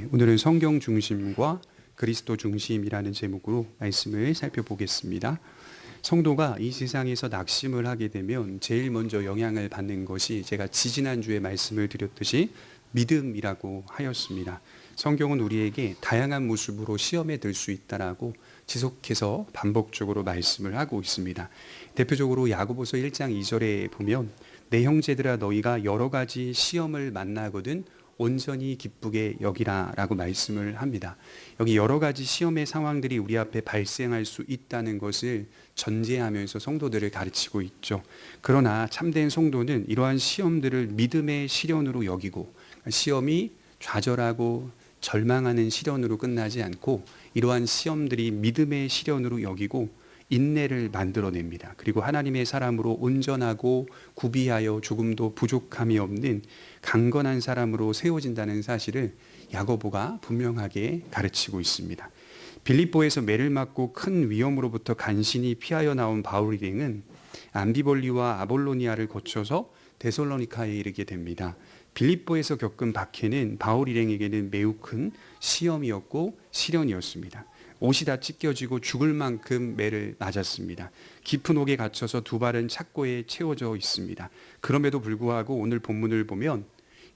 오늘은 성경 중심과 그리스도 중심이라는 제목으로 말씀을 살펴보겠습니다. 성도가 이 세상에서 낙심을 하게 되면 제일 먼저 영향을 받는 것이 제가 지지난주에 말씀을 드렸듯이 믿음이라고 하였습니다. 성경은 우리에게 다양한 모습으로 시험에 들 수 있다라고 지속해서 반복적으로 말씀을 하고 있습니다. 대표적으로 야고보서 1장 2절에 보면 내 형제들아 너희가 여러 가지 시험을 만나거든 온전히 기쁘게 여기라 라고 말씀을 합니다. 여기 여러 가지 시험의 상황들이 우리 앞에 발생할 수 있다는 것을 전제하면서 성도들을 가르치고 있죠. 그러나 참된 성도는 이러한 시험들을 믿음의 시련으로 여기고, 시험이 좌절하고 절망하는 시련으로 끝나지 않고 이러한 시험들이 믿음의 시련으로 여기고 인내를 만들어냅니다. 그리고 하나님의 사람으로 온전하고 구비하여 조금도 부족함이 없는 강건한 사람으로 세워진다는 사실을 야고보가 분명하게 가르치고 있습니다. 빌립보에서 매를 맞고 큰 위험으로부터 간신히 피하여 나온 바울 일행은 암비볼리와 아볼로니아를 거쳐서 데살로니카에 이르게 됩니다. 빌립보에서 겪은 박해는 바울 일행에게는 매우 큰 시험이었고 시련이었습니다. 옷이 다 찢겨지고 죽을 만큼 매를 맞았습니다. 깊은 옥에 갇혀서 두 발은 착고에 채워져 있습니다. 그럼에도 불구하고 오늘 본문을 보면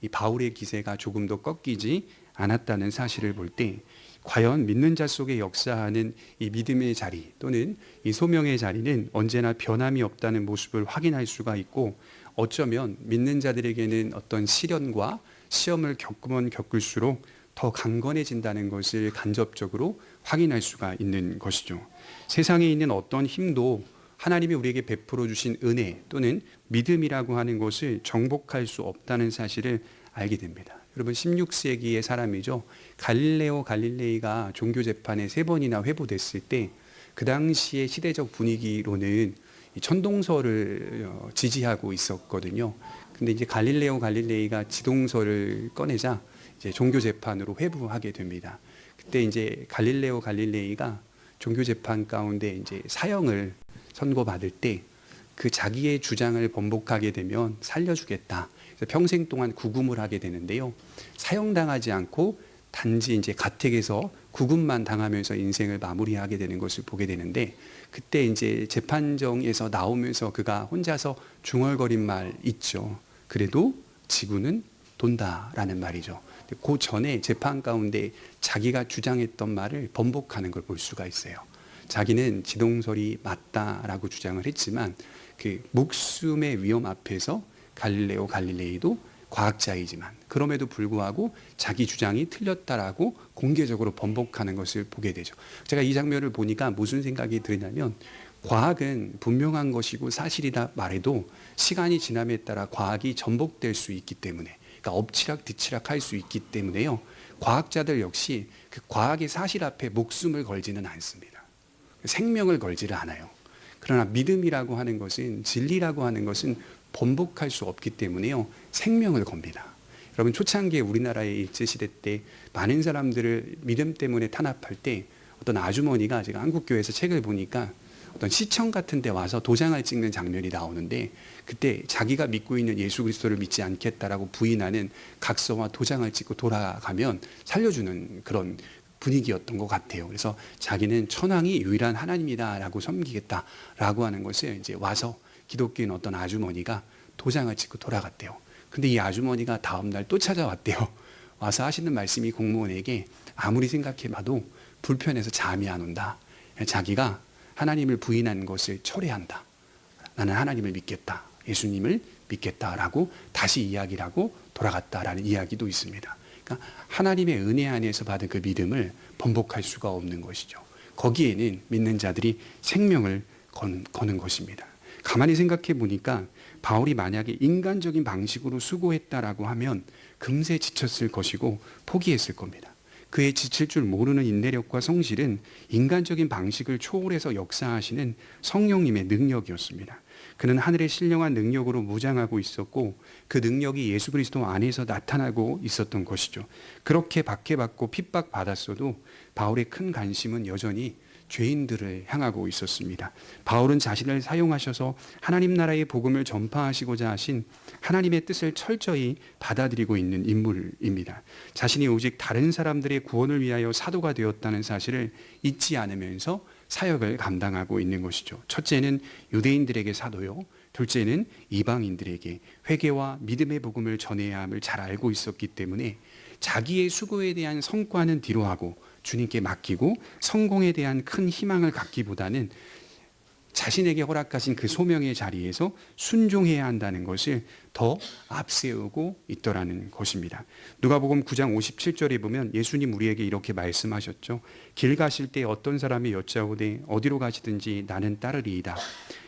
이 바울의 기세가 조금도 꺾이지 않았다는 사실을 볼 때 과연 믿는 자 속에 역사하는 이 믿음의 자리 또는 이 소명의 자리는 언제나 변함이 없다는 모습을 확인할 수가 있고, 어쩌면 믿는 자들에게는 어떤 시련과 시험을 겪으면 겪을수록 더 강건해진다는 것을 간접적으로 확인할 수가 있는 것이죠. 세상에 있는 어떤 힘도 하나님이 우리에게 베풀어 주신 은혜 또는 믿음이라고 하는 것을 정복할 수 없다는 사실을 알게 됩니다. 여러분, 16세기의 사람이죠. 갈릴레오 갈릴레이가 종교 재판에 3번이나 회부됐을 때 그 당시의 시대적 분위기로는 천동설을 지지하고 있었거든요. 근데 이제 갈릴레오 갈릴레이가 지동설을 꺼내자 이제 종교 재판으로 회부하게 됩니다. 그때 이제 갈릴레오 갈릴레이가 종교 재판 가운데 이제 사형을 선고받을 때 그 자기의 주장을 번복하게 되면 살려주겠다. 그래서 평생 동안 구금을 하게 되는데요. 사형당하지 않고 단지 이제 가택에서 구금만 당하면서 인생을 마무리하게 되는 것을 보게 되는데, 그때 이제 재판정에서 나오면서 그가 혼자서 중얼거린 말 있죠. 그래도 지구는 돈다라는 말이죠. 그 전에 재판 가운데 자기가 주장했던 말을 번복하는 걸 볼 수가 있어요. 자기는 지동설이 맞다라고 주장을 했지만 그 목숨의 위험 앞에서 갈릴레오 갈릴레이도 과학자이지만 그럼에도 불구하고 자기 주장이 틀렸다라고 공개적으로 번복하는 것을 보게 되죠. 제가 이 장면을 보니까 무슨 생각이 드냐면, 과학은 분명한 것이고 사실이다 말해도 시간이 지남에 따라 과학이 전복될 수 있기 때문에, 그러니까 엎치락 뒤치락 할 수 있기 때문에요. 과학자들 역시 그 과학의 사실 앞에 목숨을 걸지는 않습니다. 생명을 걸지를 않아요. 그러나 믿음이라고 하는 것은, 진리라고 하는 것은 번복할 수 없기 때문에요. 생명을 겁니다. 여러분, 초창기에 우리나라의 일제시대 때 많은 사람들을 믿음 때문에 탄압할 때 어떤 아주머니가, 제가 한국교회에서 책을 보니까 어떤 시청 같은 데 와서 도장을 찍는 장면이 나오는데, 그때 자기가 믿고 있는 예수 그리스도를 믿지 않겠다라고 부인하는 각서와 도장을 찍고 돌아가면 살려주는 그런 분위기였던 것 같아요. 그래서 자기는 천황이 유일한 하나님이다라고 섬기겠다라고 하는 것을 이제 와서 기독교인 어떤 아주머니가 도장을 찍고 돌아갔대요. 근데 이 아주머니가 다음날 또 찾아왔대요. 와서 하시는 말씀이 공무원에게 아무리 생각해봐도 불편해서 잠이 안 온다. 자기가 하나님을 부인한 것을 철회한다. 나는 하나님을 믿겠다. 예수님을 믿겠다라고 다시 이야기를 하고 돌아갔다라는 이야기도 있습니다. 그러니까 하나님의 은혜 안에서 받은 그 믿음을 번복할 수가 없는 것이죠. 거기에는 믿는 자들이 생명을 거는 것입니다. 가만히 생각해 보니까 바울이 만약에 인간적인 방식으로 수고했다라고 하면 금세 지쳤을 것이고 포기했을 겁니다. 그의 지칠 줄 모르는 인내력과 성실은 인간적인 방식을 초월해서 역사하시는 성령님의 능력이었습니다. 그는 하늘의 신령한 능력으로 무장하고 있었고 그 능력이 예수 그리스도 안에서 나타나고 있었던 것이죠. 그렇게 박해받고 핍박받았어도 바울의 큰 관심은 여전히 죄인들을 향하고 있었습니다. 바울은 자신을 사용하셔서 하나님 나라의 복음을 전파하시고자 하신 하나님의 뜻을 철저히 받아들이고 있는 인물입니다. 자신이 오직 다른 사람들의 구원을 위하여 사도가 되었다는 사실을 잊지 않으면서 사역을 감당하고 있는 것이죠. 첫째는 유대인들에게 사도요, 둘째는 이방인들에게 회개와 믿음의 복음을 전해야 함을 잘 알고 있었기 때문에 자기의 수고에 대한 성과는 뒤로 하고 주님께 맡기고 성공에 대한 큰 희망을 갖기보다는 자신에게 허락하신 그 소명의 자리에서 순종해야 한다는 것을 더 앞세우고 있더라는 것입니다. 누가복음 9장 57절에 보면 예수님 우리에게 이렇게 말씀하셨죠. 길 가실 때 어떤 사람이 여짜오되 어디로 가시든지 나는 따르리이다.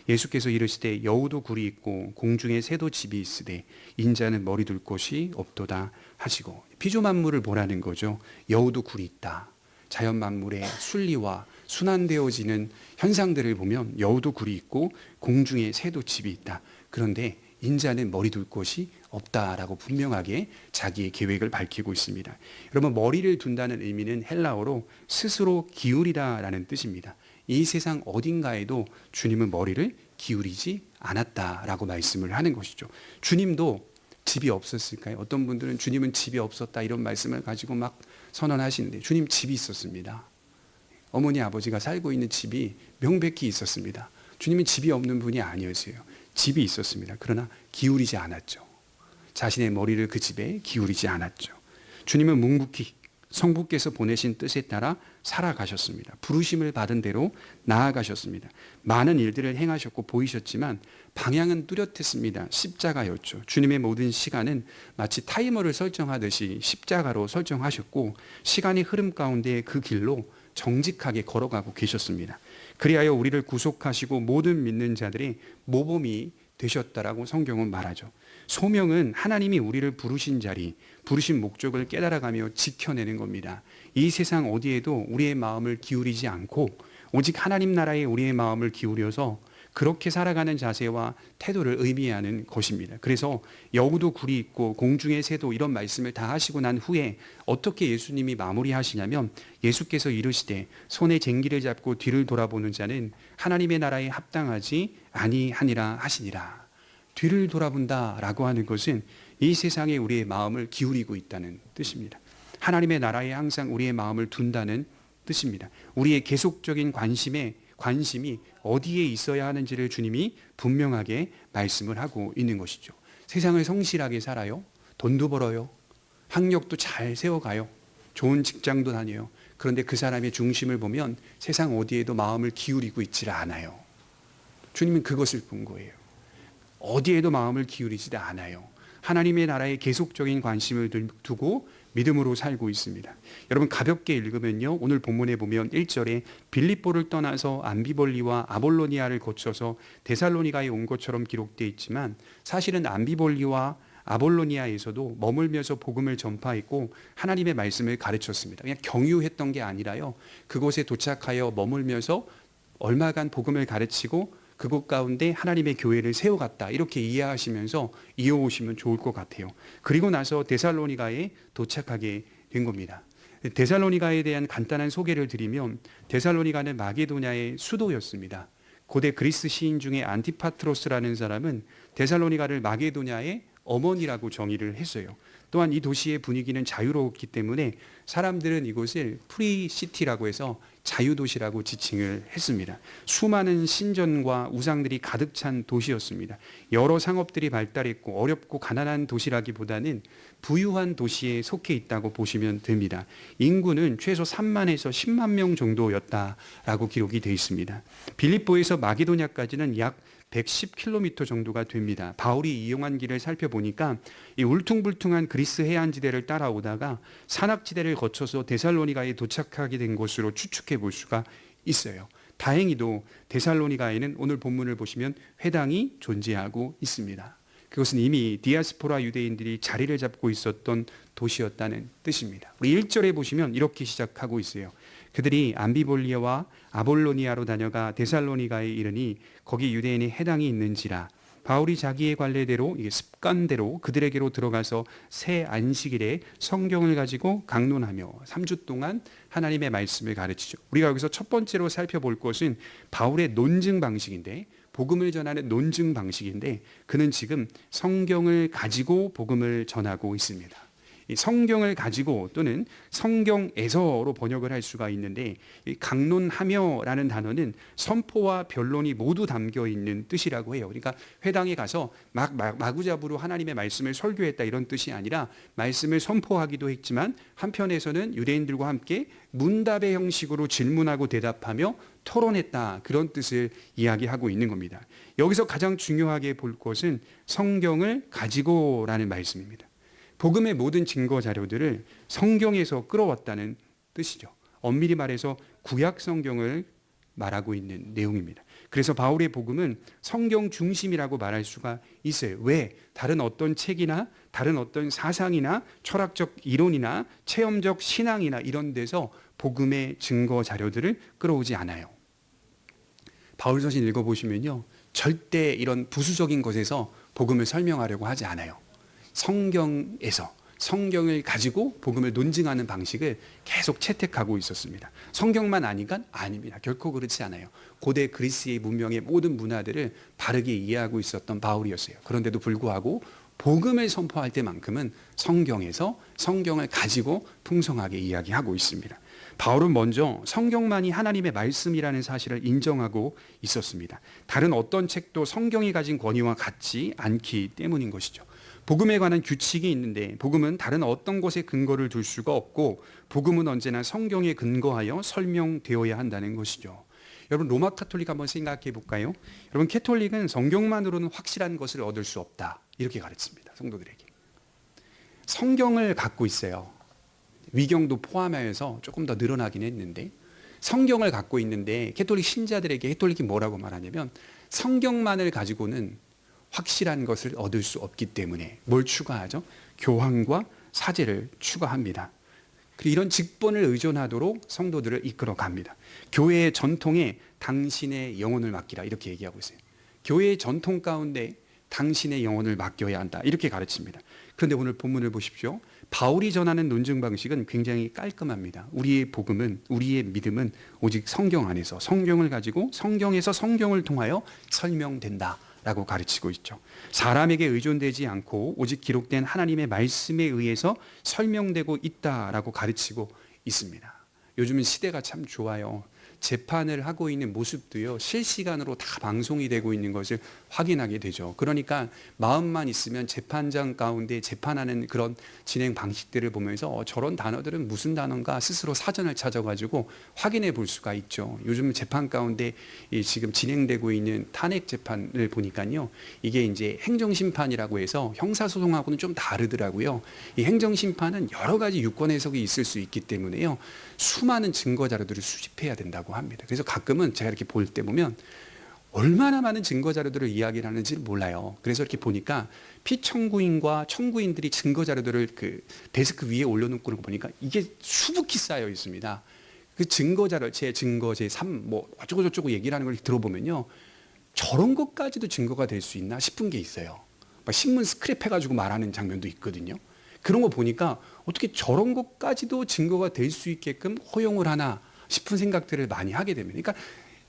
예수께서 이르시되 여우도 굴이 있고 공중에 새도 집이 있으되 인자는 머리 둘 곳이 없도다 하시고, 피조만물을 보라는 거죠. 여우도 굴이 있다. 자연 만물의 순리와 순환되어지는 현상들을 보면 여우도 굴이 있고 공중에 새도 집이 있다. 그런데 인자는 머리 둘 곳이 없다라고 분명하게 자기의 계획을 밝히고 있습니다. 여러분, 머리를 둔다는 의미는 헬라어로 스스로 기울이다라는 뜻입니다. 이 세상 어딘가에도 주님은 머리를 기울이지 않았다라고 말씀을 하는 것이죠. 주님도 집이 없었을까요? 어떤 분들은 주님은 집이 없었다 이런 말씀을 가지고 막 선언하시는데, 주님 집이 있었습니다. 어머니 아버지가 살고 있는 집이 명백히 있었습니다. 주님은 집이 없는 분이 아니었어요. 집이 있었습니다. 그러나 기울이지 않았죠. 자신의 머리를 그 집에 기울이지 않았죠. 주님은 묵묵히 성부께서 보내신 뜻에 따라 살아가셨습니다. 부르심을 받은 대로 나아가셨습니다. 많은 일들을 행하셨고 보이셨지만 방향은 뚜렷했습니다. 십자가였죠. 주님의 모든 시간은 마치 타이머를 설정하듯이 십자가로 설정하셨고 시간의 흐름 가운데 그 길로 정직하게 걸어가고 계셨습니다. 그리하여 우리를 구속하시고 모든 믿는 자들의 모범이 되셨다라고 성경은 말하죠. 소명은 하나님이 우리를 부르신 자리, 부르신 목적을 깨달아가며 지켜내는 겁니다. 이 세상 어디에도 우리의 마음을 기울이지 않고 오직 하나님 나라에 우리의 마음을 기울여서 그렇게 살아가는 자세와 태도를 의미하는 것입니다. 그래서 여우도 굴이 있고 공중의 새도 이런 말씀을 다 하시고 난 후에 어떻게 예수님이 마무리하시냐면, 예수께서 이르시되 손에 쟁기를 잡고 뒤를 돌아보는 자는 하나님의 나라에 합당하지 아니하니라 하시니라. 뒤를 돌아본다라고 하는 것은 이 세상에 우리의 마음을 기울이고 있다는 뜻입니다. 하나님의 나라에 항상 우리의 마음을 둔다는 뜻입니다. 우리의 계속적인 관심이 어디에 있어야 하는지를 주님이 분명하게 말씀을 하고 있는 것이죠. 세상을 성실하게 살아요. 돈도 벌어요. 학력도 잘 세워가요. 좋은 직장도 다녀요. 그런데 그 사람의 중심을 보면 세상 어디에도 마음을 기울이고 있지 않아요. 주님은 그것을 본 거예요. 어디에도 마음을 기울이지 않아요. 하나님의 나라에 계속적인 관심을 두고 믿음으로 살고 있습니다. 여러분, 가볍게 읽으면요, 오늘 본문에 보면 1절에 빌립보를 떠나서 암비볼리와 아볼로니아를 거쳐서 데살로니가에 온 것처럼 기록되어 있지만, 사실은 암비볼리와 아볼로니아에서도 머물면서 복음을 전파했고 하나님의 말씀을 가르쳤습니다. 그냥 경유했던 게 아니라요, 그곳에 도착하여 머물면서 얼마간 복음을 가르치고 그곳 가운데 하나님의 교회를 세워갔다, 이렇게 이해하시면서 이어오시면 좋을 것 같아요. 그리고 나서 데살로니가에 도착하게 된 겁니다. 데살로니가에 대한 간단한 소개를 드리면, 데살로니가는 마게도냐의 수도였습니다. 고대 그리스 시인 중에 안티파트로스라는 사람은 데살로니가를 마게도냐의 어머니라고 정의를 했어요. 또한 이 도시의 분위기는 자유로웠기 때문에 사람들은 이곳을 프리시티라고 해서 자유도시라고 지칭을 했습니다. 수많은 신전과 우상들이 가득 찬 도시였습니다. 여러 상업들이 발달했고 어렵고 가난한 도시라기보다는 부유한 도시에 속해 있다고 보시면 됩니다. 인구는 최소 3만에서 10만 명 정도였다라고 기록이 되어 있습니다. 빌립보에서 마게도냐까지는 약 110km 정도가 됩니다. 바울이 이용한 길을 살펴보니까 이 울퉁불퉁한 그리스 해안지대를 따라오다가 산악지대를 거쳐서 데살로니가에 도착하게 된 것으로 추측해 볼 수가 있어요. 다행히도 데살로니가에는 오늘 본문을 보시면 회당이 존재하고 있습니다. 그것은 이미 디아스포라 유대인들이 자리를 잡고 있었던 도시였다는 뜻입니다. 우리 1절에 보시면 이렇게 시작하고 있어요. 그들이 암비볼리아와 아볼로니아로 다녀가 데살로니가에 이르니 거기 유대인의 해당이 있는지라 바울이 자기의 관례대로, 이게 습관대로 그들에게로 들어가서 새 안식일에 성경을 가지고 강론하며 3주 동안 하나님의 말씀을 가르치죠. 우리가 여기서 첫 번째로 살펴볼 것은 바울의 논증 방식인데, 복음을 전하는 논증 방식인데, 그는 지금 성경을 가지고 복음을 전하고 있습니다. 이 성경을 가지고 또는 성경에서로 번역을 할 수가 있는데, 이 강론하며라는 단어는 선포와 변론이 모두 담겨 있는 뜻이라고 해요. 그러니까 회당에 가서 마구잡이로 하나님의 말씀을 설교했다 이런 뜻이 아니라, 말씀을 선포하기도 했지만 한편에서는 유대인들과 함께 문답의 형식으로 질문하고 대답하며 토론했다, 그런 뜻을 이야기하고 있는 겁니다. 여기서 가장 중요하게 볼 것은 성경을 가지고라는 말씀입니다. 복음의 모든 증거 자료들을 성경에서 끌어왔다는 뜻이죠. 엄밀히 말해서 구약 성경을 말하고 있는 내용입니다. 그래서 바울의 복음은 성경 중심이라고 말할 수가 있어요. 왜? 다른 어떤 책이나 다른 어떤 사상이나 철학적 이론이나 체험적 신앙이나 이런 데서 복음의 증거 자료들을 끌어오지 않아요. 바울 서신 읽어보시면요, 절대 이런 부수적인 것에서 복음을 설명하려고 하지 않아요. 성경에서, 성경을 가지고 복음을 논증하는 방식을 계속 채택하고 있었습니다. 성경만 아니까? 아닙니다. 결코 그렇지 않아요. 고대 그리스의 문명의 모든 문화들을 바르게 이해하고 있었던 바울이었어요. 그런데도 불구하고 복음을 선포할 때만큼은 성경에서 성경을 가지고 풍성하게 이야기하고 있습니다. 바울은 먼저 성경만이 하나님의 말씀이라는 사실을 인정하고 있었습니다. 다른 어떤 책도 성경이 가진 권위와 같지 않기 때문인 것이죠. 복음에 관한 규칙이 있는데, 복음은 다른 어떤 것에 근거를 둘 수가 없고, 복음은 언제나 성경에 근거하여 설명되어야 한다는 것이죠. 여러분, 로마 카톨릭 한번 생각해 볼까요? 여러분, 캐톨릭은 성경만으로는 확실한 것을 얻을 수 없다, 이렇게 가르칩니다. 성도들에게. 성경을 갖고 있어요. 위경도 포함하여서 조금 더 늘어나긴 했는데, 성경을 갖고 있는데 캐톨릭 신자들에게 캐톨릭이 뭐라고 말하냐면, 성경만을 가지고는 확실한 것을 얻을 수 없기 때문에 뭘 추가하죠? 교황과 사제를 추가합니다. 그리고 이런 직분을 의존하도록 성도들을 이끌어 갑니다. 교회의 전통에 당신의 영혼을 맡기라, 이렇게 얘기하고 있어요. 교회의 전통 가운데 당신의 영혼을 맡겨야 한다, 이렇게 가르칩니다. 그런데 오늘 본문을 보십시오. 바울이 전하는 논증 방식은 굉장히 깔끔합니다. 우리의 복음은, 우리의 믿음은 오직 성경 안에서, 성경을 가지고 성경에서 성경을 통하여 설명된다 라고 가르치고 있죠. 사람에게 의존되지 않고 오직 기록된 하나님의 말씀에 의해서 설명되고 있다라고 가르치고 있습니다. 요즘은 시대가 참 좋아요. 재판을 하고 있는 모습도요, 실시간으로 다 방송이 되고 있는 것을 확인하게 되죠. 그러니까 마음만 있으면 재판장 가운데 재판하는 그런 진행 방식들을 보면서 저런 단어들은 무슨 단어인가 스스로 사전을 찾아가지고 확인해 볼 수가 있죠. 요즘 재판 가운데 지금 진행되고 있는 탄핵 재판을 보니까요, 이게 이제 행정심판이라고 해서 형사소송하고는 좀 다르더라고요. 이 행정심판은 여러 가지 유권 해석이 있을 수 있기 때문에요, 수많은 증거 자료들을 수집해야 된다고 합니다. 그래서 가끔은 제가 이렇게 볼 때 보면 얼마나 많은 증거 자료들을 이야기를 하는지 몰라요. 그래서 이렇게 보니까 피청구인과 청구인들이 증거 자료들을 그 데스크 위에 올려놓고 그런 거 보니까 이게 수북히 쌓여 있습니다. 그 증거 자료, 제 증거, 제3 뭐 어쩌고 저쩌고 얘기를 하는 걸 들어보면요, 저런 것까지도 증거가 될 수 있나 싶은 게 있어요. 막 신문 스크랩 해가지고 말하는 장면도 있거든요. 그런 거 보니까 어떻게 저런 것까지도 증거가 될 수 있게끔 허용을 하나 싶은 생각들을 많이 하게 됩니다. 그러니까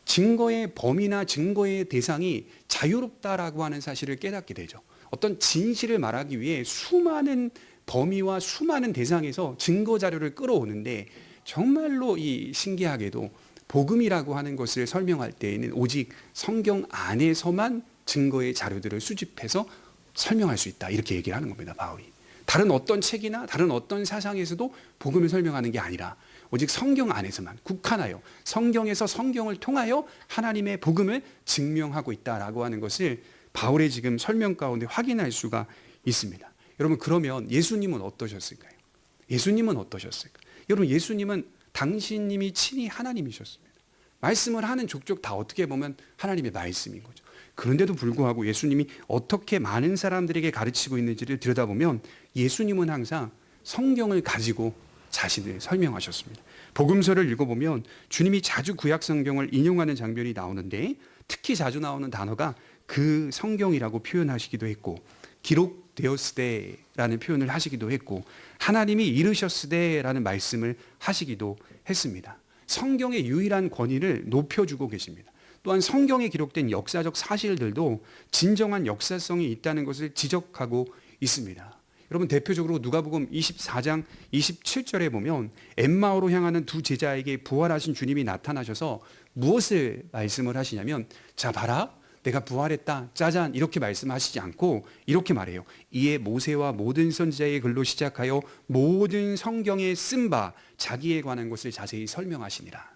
증거의 범위나 증거의 대상이 자유롭다라고 하는 사실을 깨닫게 되죠. 어떤 진실을 말하기 위해 수많은 범위와 수많은 대상에서 증거 자료를 끌어오는데, 정말로 이 신기하게도 복음이라고 하는 것을 설명할 때에는 오직 성경 안에서만 증거의 자료들을 수집해서 설명할 수 있다, 이렇게 얘기를 하는 겁니다, 바울이. 다른 어떤 책이나 다른 어떤 사상에서도 복음을 설명하는 게 아니라 오직 성경 안에서만 국한하여 성경에서 성경을 통하여 하나님의 복음을 증명하고 있다라고 하는 것을 바울의 지금 설명 가운데 확인할 수가 있습니다. 여러분, 그러면 예수님은 어떠셨을까요? 예수님은 어떠셨을까요? 여러분, 예수님은 당신님이 친히 하나님이셨습니다. 말씀을 하는 족족 다 어떻게 보면 하나님의 말씀인 거죠. 그런데도 불구하고 예수님이 어떻게 많은 사람들에게 가르치고 있는지를 들여다보면 예수님은 항상 성경을 가지고 자신을 설명하셨습니다. 복음서를 읽어보면 주님이 자주 구약 성경을 인용하는 장면이 나오는데, 특히 자주 나오는 단어가 그 성경이라고 표현하시기도 했고, 기록되었으되라는 표현을 하시기도 했고, 하나님이 이르셨으되라는 말씀을 하시기도 했습니다. 성경의 유일한 권위를 높여주고 계십니다. 또한 성경에 기록된 역사적 사실들도 진정한 역사성이 있다는 것을 지적하고 있습니다. 여러분, 대표적으로 누가복음 24장 27절에 보면 엠마오로 향하는 두 제자에게 부활하신 주님이 나타나셔서 무엇을 말씀을 하시냐면, 자 봐라, 내가 부활했다, 짜잔, 이렇게 말씀하시지 않고 이렇게 말해요. 이에 모세와 모든 선지자의 글로 시작하여 모든 성경에 쓴 바 자기에 관한 것을 자세히 설명하시니라.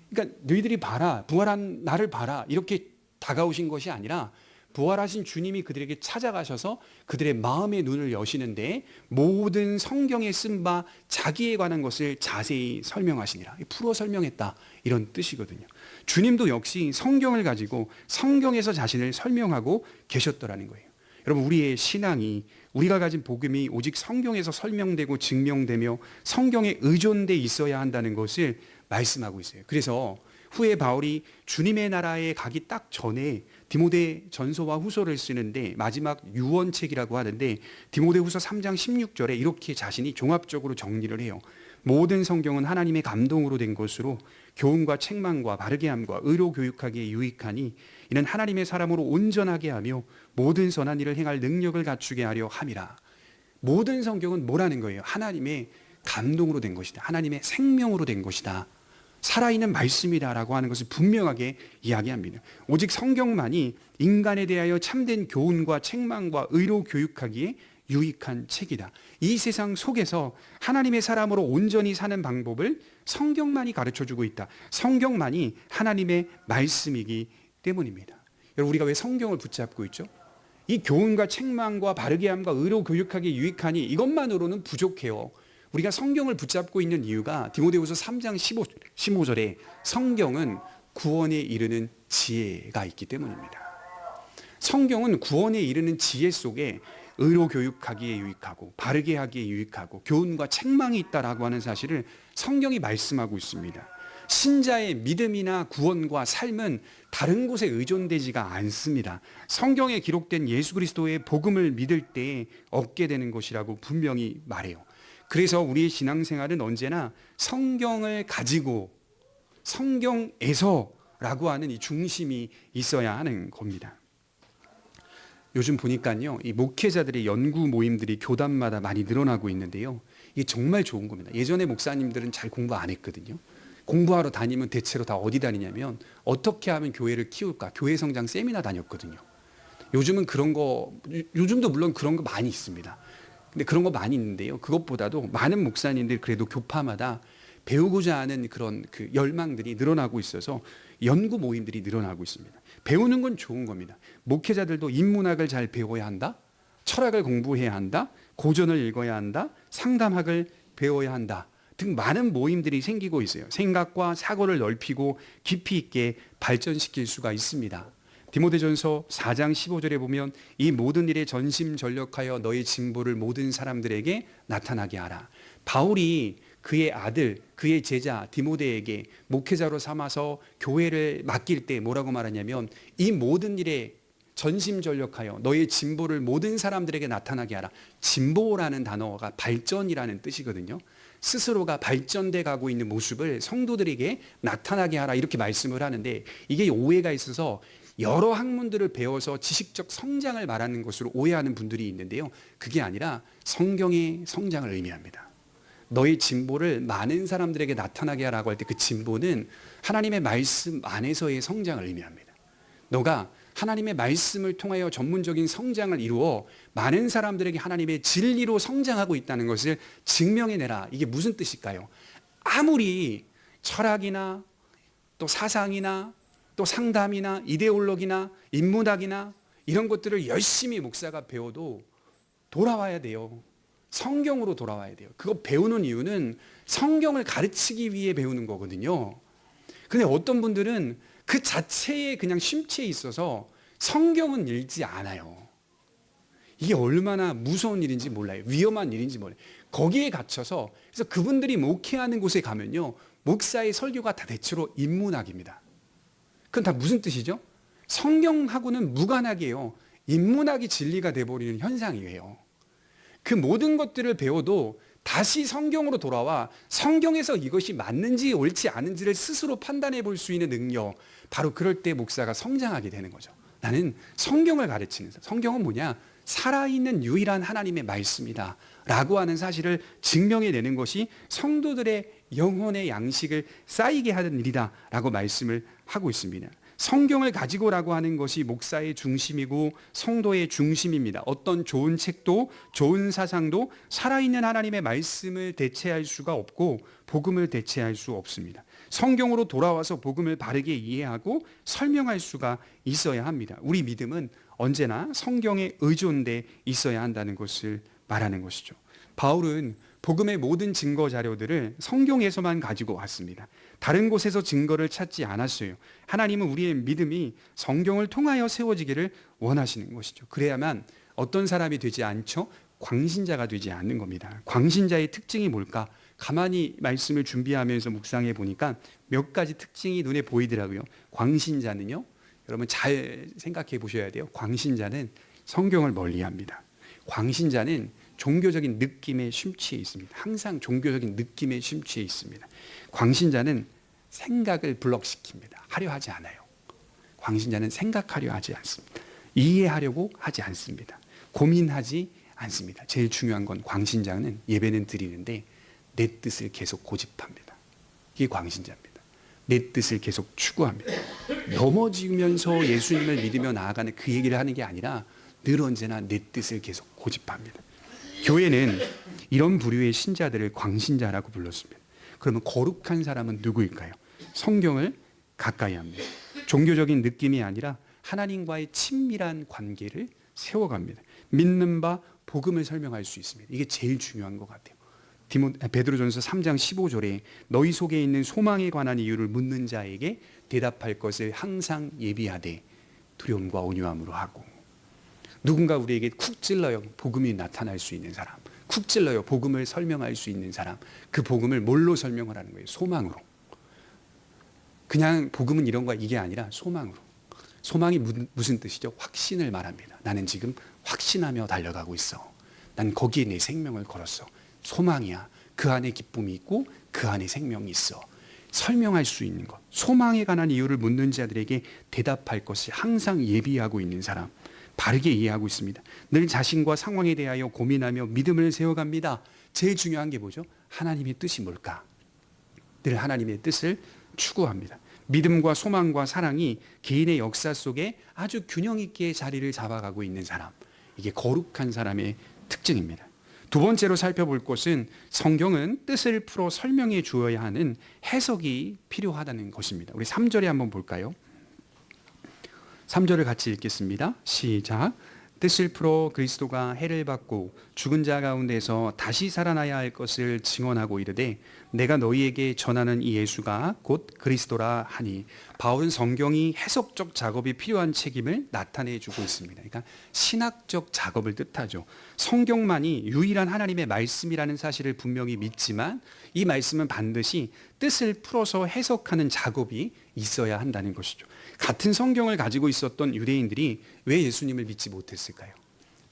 그러니까 너희들이 봐라, 부활한 나를 봐라, 이렇게 다가오신 것이 아니라 부활하신 주님이 그들에게 찾아가셔서 그들의 마음의 눈을 여시는데 모든 성경에 쓴 바 자기에 관한 것을 자세히 설명하시니라. 풀어 설명했다, 이런 뜻이거든요. 주님도 역시 성경을 가지고 성경에서 자신을 설명하고 계셨더라는 거예요. 여러분, 우리의 신앙이, 우리가 가진 복음이 오직 성경에서 설명되고 증명되며 성경에 의존돼 있어야 한다는 것을 말씀하고 있어요. 그래서 후에 바울이 주님의 나라에 가기 딱 전에 디모데 전서와 후서를 쓰는데 마지막 유언책이라고 하는데, 디모데후서 3장 16절에 이렇게 자신이 종합적으로 정리를 해요. 모든 성경은 하나님의 감동으로 된 것으로 교훈과 책망과 바르게 함과 의로 교육하기에 유익하니 이는 하나님의 사람으로 온전하게 하며 모든 선한 일을 행할 능력을 갖추게 하려 함이라. 모든 성경은 뭐라는 거예요? 하나님의 감동으로 된 것이다, 하나님의 생명으로 된 것이다, 살아있는 말씀이다라고 하는 것을 분명하게 이야기합니다. 오직 성경만이 인간에 대하여 참된 교훈과 책망과 의로 교육하기에 유익한 책이다. 이 세상 속에서 하나님의 사람으로 온전히 사는 방법을 성경만이 가르쳐주고 있다. 성경만이 하나님의 말씀이기 때문입니다. 여러분, 우리가 왜 성경을 붙잡고 있죠? 이 교훈과 책망과 바르게 함과 의로 교육하기에 유익하니 이것만으로는 부족해요. 우리가 성경을 붙잡고 있는 이유가 디모데후서 3장 15절에 성경은 구원에 이르는 지혜가 있기 때문입니다. 성경은 구원에 이르는 지혜 속에 의로 교육하기에 유익하고 바르게 하기에 유익하고 교훈과 책망이 있다라고 하는 사실을 성경이 말씀하고 있습니다. 신자의 믿음이나 구원과 삶은 다른 곳에 의존되지가 않습니다. 성경에 기록된 예수 그리스도의 복음을 믿을 때 얻게 되는 것이라고 분명히 말해요. 그래서 우리의 신앙생활은 언제나 성경을 가지고 성경에서라고 하는 이 중심이 있어야 하는 겁니다. 요즘 보니까요, 이 목회자들의 연구 모임들이 교단마다 많이 늘어나고 있는데요, 이게 정말 좋은 겁니다. 예전에 목사님들은 잘 공부 안 했거든요. 공부하러 다니면 대체로 다 어디 다니냐면 어떻게 하면 교회를 키울까, 교회 성장 세미나 다녔거든요. 요즘은 그런 거, 요즘도 물론 그런 거 많이 있습니다. 근데 그런 거 많이 있는데요, 그것보다도 많은 목사님들 그래도 교파마다 배우고자 하는 그런 그 열망들이 늘어나고 있어서 연구 모임들이 늘어나고 있습니다. 배우는 건 좋은 겁니다. 목회자들도 인문학을 잘 배워야 한다, 철학을 공부해야 한다, 고전을 읽어야 한다, 상담학을 배워야 한다 등 많은 모임들이 생기고 있어요. 생각과 사고를 넓히고 깊이 있게 발전시킬 수가 있습니다. 디모데전서 4장 15절에 보면 이 모든 일에 전심전력하여 너의 진보를 모든 사람들에게 나타나게 하라. 바울이 그의 아들, 그의 제자 디모데에게 목회자로 삼아서 교회를 맡길 때 뭐라고 말하냐면, 이 모든 일에 전심전력하여 너의 진보를 모든 사람들에게 나타나게 하라. 진보라는 단어가 발전이라는 뜻이거든요. 스스로가 발전돼 가고 있는 모습을 성도들에게 나타나게 하라, 이렇게 말씀을 하는데, 이게 오해가 있어서 여러 학문들을 배워서 지식적 성장을 말하는 것으로 오해하는 분들이 있는데요, 그게 아니라 성경의 성장을 의미합니다. 너의 진보를 많은 사람들에게 나타나게 하라고 할 때 그 진보는 하나님의 말씀 안에서의 성장을 의미합니다. 너가 하나님의 말씀을 통하여 전문적인 성장을 이루어 많은 사람들에게 하나님의 진리로 성장하고 있다는 것을 증명해내라. 이게 무슨 뜻일까요? 아무리 철학이나 또 사상이나 또 상담이나 이데올로기나 인문학이나 이런 것들을 열심히 목사가 배워도 돌아와야 돼요. 성경으로 돌아와야 돼요. 그거 배우는 이유는 성경을 가르치기 위해 배우는 거거든요. 근데 어떤 분들은 그 자체에 그냥 심취해 있어서 성경은 읽지 않아요. 이게 얼마나 무서운 일인지 몰라요. 위험한 일인지 몰라요. 거기에 갇혀서, 그래서 그분들이 목회하는 곳에 가면요, 목사의 설교가 다 대체로 인문학입니다. 그건 다 무슨 뜻이죠? 성경하고는 무관하게요. 인문학이 진리가 돼버리는 현상이에요. 그 모든 것들을 배워도 다시 성경으로 돌아와 성경에서 이것이 맞는지 옳지 않은지를 스스로 판단해 볼 수 있는 능력, 바로 그럴 때 목사가 성장하게 되는 거죠. 나는 성경을 가르치는 사람. 성경은 뭐냐? 살아있는 유일한 하나님의 말씀이다 라고 하는 사실을 증명해내는 것이 성도들의 영혼의 양식을 쌓이게 하는 일이다 라고 말씀을 하고 있습니다. 성경을 가지고라고 하는 것이 목사의 중심이고 성도의 중심입니다. 어떤 좋은 책도 좋은 사상도 살아있는 하나님의 말씀을 대체할 수가 없고 복음을 대체할 수 없습니다. 성경으로 돌아와서 복음을 바르게 이해하고 설명할 수가 있어야 합니다. 우리 믿음은 언제나 성경에 의존돼 있어야 한다는 것을 말하는 것이죠. 바울은 복음의 모든 증거 자료들을 성경에서만 가지고 왔습니다. 다른 곳에서 증거를 찾지 않았어요. 하나님은 우리의 믿음이 성경을 통하여 세워지기를 원하시는 것이죠. 그래야만 어떤 사람이 되지 않죠? 광신자가 되지 않는 겁니다. 광신자의 특징이 뭘까? 가만히 말씀을 준비하면서 묵상해 보니까 몇 가지 특징이 눈에 보이더라고요. 광신자는요, 여러분 잘 생각해 보셔야 돼요. 광신자는 성경을 멀리합니다. 광신자는 종교적인 느낌에 심취해 있습니다. 항상 종교적인 느낌에 심취해 있습니다. 광신자는 생각을 블럭시킵니다. 하려 하지 않아요. 광신자는 생각하려 하지 않습니다. 이해하려고 하지 않습니다. 고민하지 않습니다. 제일 중요한 건 광신자는 예배는 드리는데 내 뜻을 계속 고집합니다. 이게 광신자입니다. 내 뜻을 계속 추구합니다. 넘어지면서 예수님을 믿으며 나아가는 그 얘기를 하는 게 아니라 늘 언제나 내 뜻을 계속 고집합니다. 교회는 이런 부류의 신자들을 광신자라고 불렀습니다. 그러면 거룩한 사람은 누구일까요? 성경을 가까이 합니다. 종교적인 느낌이 아니라 하나님과의 친밀한 관계를 세워갑니다. 믿는 바 복음을 설명할 수 있습니다. 이게 제일 중요한 것 같아요. 베드로전서 3장 15절에 너희 속에 있는 소망에 관한 이유를 묻는 자에게 대답할 것을 항상 예비하되 두려움과 온유함으로 하고. 누군가 우리에게 쿡 찔러요. 복음이 나타날 수 있는 사람. 쿡 찔러요. 복음을 설명할 수 있는 사람. 그 복음을 뭘로 설명을 하는 거예요? 소망으로. 그냥 복음은 이런 거야 이게 아니라 소망으로. 소망이 무슨 뜻이죠? 확신을 말합니다. 나는 지금 확신하며 달려가고 있어. 난 거기에 내 생명을 걸었어. 소망이야. 그 안에 기쁨이 있고 그 안에 생명이 있어. 설명할 수 있는 것. 소망에 관한 이유를 묻는 자들에게 대답할 것을 항상 예비하고 있는 사람. 바르게 이해하고 있습니다. 늘 자신과 상황에 대하여 고민하며 믿음을 세워갑니다. 제일 중요한 게 뭐죠? 하나님의 뜻이 뭘까? 늘 하나님의 뜻을 추구합니다. 믿음과 소망과 사랑이 개인의 역사 속에 아주 균형 있게 자리를 잡아가고 있는 사람. 이게 거룩한 사람의 특징입니다. 두 번째로 살펴볼 것은 성경은 뜻을 풀어 설명해 주어야 하는 해석이 필요하다는 것입니다. 우리 3절에 한번 볼까요? 3절을 같이 읽겠습니다. 시작. 뜻을 풀어 그리스도가 해를 받고 죽은 자 가운데서 다시 살아나야 할 것을 증언하고 이르되 내가 너희에게 전하는 이 예수가 곧 그리스도라 하니. 바울은 성경이 해석적 작업이 필요한 책임을 나타내 주고 있습니다. 그러니까 신학적 작업을 뜻하죠. 성경만이 유일한 하나님의 말씀이라는 사실을 분명히 믿지만 이 말씀은 반드시 뜻을 풀어서 해석하는 작업이 있어야 한다는 것이죠. 같은 성경을 가지고 있었던 유대인들이 왜 예수님을 믿지 못했을까요?